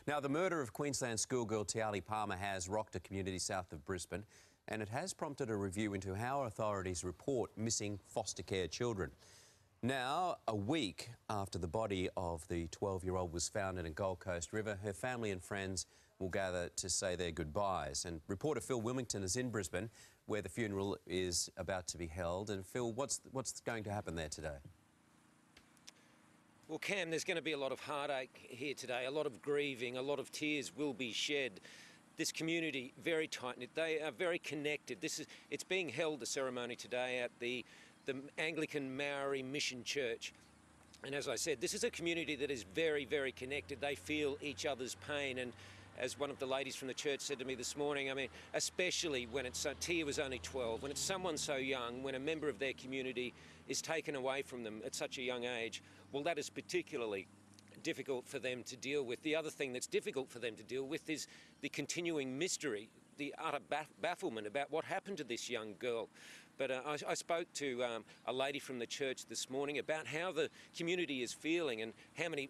Now, the murder of Queensland schoolgirl Tialeigh Palmer has rocked a community south of Brisbane, and it has prompted a review into how authorities report missing foster care children. Now, a week after the body of the 12-year-old was found in a Gold Coast river, her family and friends will gather to say their goodbyes. And reporter Phil Wilmington is in Brisbane, where the funeral is about to be held. And Phil, what's going to happen there today? Well, Cam, there's going to be a lot of heartache here today, a lot of grieving, a lot of tears will be shed. This community, very tight-knit, they are very connected. It's being held, the ceremony today, at the Anglican Maori Mission Church. And as I said, this is a community that is very, very connected. They feel each other's pain. And as one of the ladies from the church said to me this morning, I mean, especially when Tia was only 12, when it's someone so young, when a member of their community is taken away from them at such a young age, well, that is particularly difficult for them to deal with. The other thing that's difficult for them to deal with is the continuing mystery, the utter bafflement about what happened to this young girl. But I spoke to a lady from the church this morning about how the community is feeling and how many.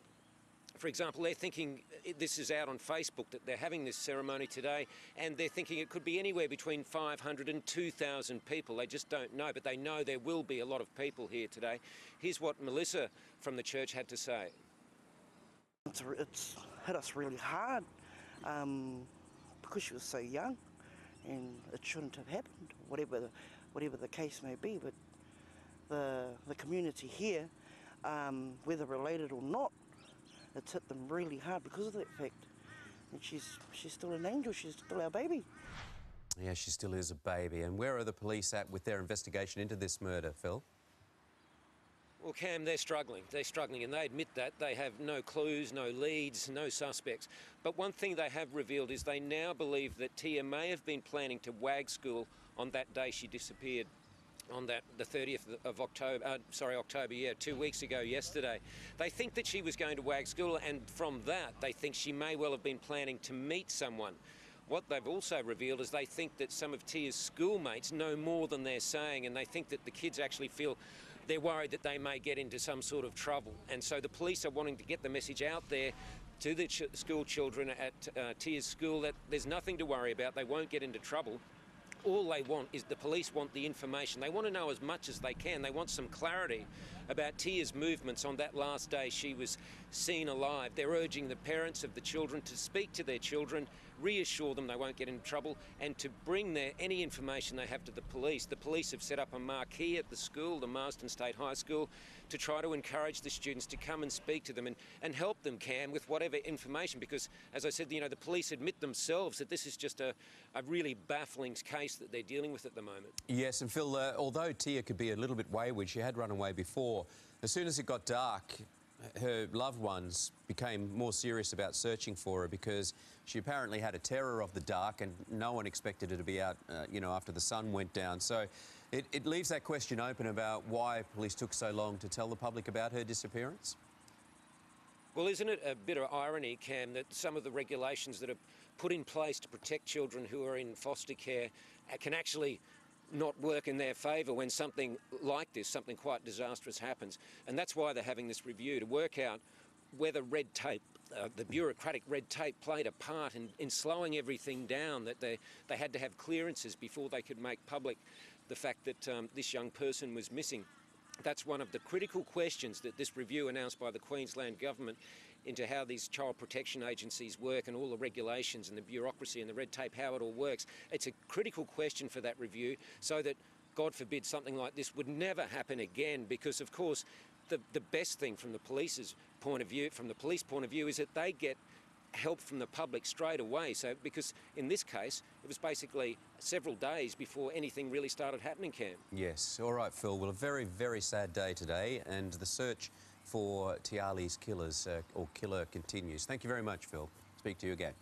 For example, they're thinking, this is out on Facebook, that they're having this ceremony today, and they're thinking it could be anywhere between 500 and 2,000 people. They just don't know, but they know there will be a lot of people here today. Here's what Melissa from the church had to say. It's hit us really hard because she was so young, and it shouldn't have happened, whatever the case may be. But the community here, whether related or not, it's hit them really hard because of that fact. And she's still an angel, she's still our baby. Yeah, she still is a baby. And where are the police at with their investigation into this murder, Phil? Well, Cam, they're struggling, and they admit that. They have no clues, no leads, no suspects. But one thing they have revealed is they now believe that Tia may have been planning to WAG school on that day she disappeared. On the 30th of October, yeah, 2 weeks ago yesterday. They think that she was going to WAG school, and from that they think she may well have been planning to meet someone. What they've also revealed is they think that some of Tia's schoolmates know more than they're saying, and they think that the kids actually feel they're worried that they may get into some sort of trouble. And so the police are wanting to get the message out there to the school children at Tia's school that there's nothing to worry about, they won't get into trouble. All they want is, the police want the information. They want to know as much as they can. They want some clarity about Tia's movements on that last day she was seen alive. They're urging the parents of the children to speak to their children, reassure them they won't get in trouble, and to bring any information they have to the police. The police have set up a marquee at the school, the Marsden State High School, to try to encourage the students to come and speak to them and help them, Cam, with whatever information, because, as I said, you know, the police admit themselves that this is just a really baffling case that they're dealing with at the moment. Yes, and Phil, although Tia could be a little bit wayward, she had run away before. As soon as it got dark, her loved ones became more serious about searching for her because she apparently had a terror of the dark and no one expected her to be out, you know, after the sun went down. So it leaves that question open about why police took so long to tell the public about her disappearance. Well, isn't it a bit of irony, Cam, that some of the regulations that are put in place to protect children who are in foster care can actually not work in their favour when something like this, something quite disastrous, happens? And that's why they're having this review, to work out whether red tape, the bureaucratic red tape, played a part in slowing everything down, that they had to have clearances before they could make public the fact that this young person was missing. That's one of the critical questions that this review announced by the Queensland government into how these child protection agencies work and all the regulations and the bureaucracy and the red tape, how it all works. It's a critical question for that review so that, God forbid, something like this would never happen again, because, of course, the best thing from the police's point of view, is that they get help from the public straight away. So, because in this case, it was basically several days before anything really started happening, Cam. Yes. All right, Phil. Well, a very, very sad day today, and the search for Tialeigh's killer continues. Thank you very much, Phil. Speak to you again.